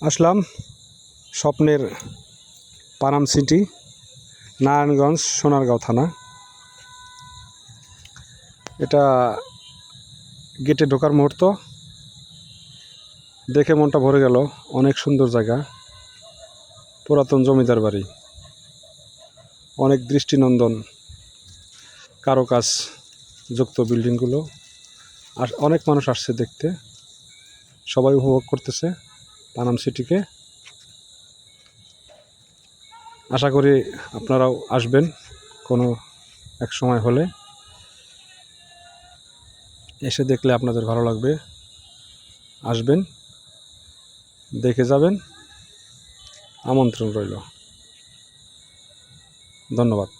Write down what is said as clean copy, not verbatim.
আসলাম স্বপ্নের পানাম সিটি, নারায়ণগঞ্জ, সোনারগাঁও থানা। এটা গেটে ঢোকার মুহূর্ত দেখে মনটা ভরে গেল। অনেক সুন্দর জায়গা, পুরাতন জমিদার বাড়ি, অনেক দৃষ্টিনন্দন কারুকাজ যুক্ত বিল্ডিংগুলো। আর অনেক মানুষ আসছে দেখতে, সবাই উপভোগ করতেছে পানাম সিটিকে। আশা করি আপনারাও আসবেন কোনো এক সময় হলে, এসে দেখলে আপনাদের ভালো লাগবে। আসবেন, দেখে যাবেন, আমন্ত্রণ রইল। ধন্যবাদ।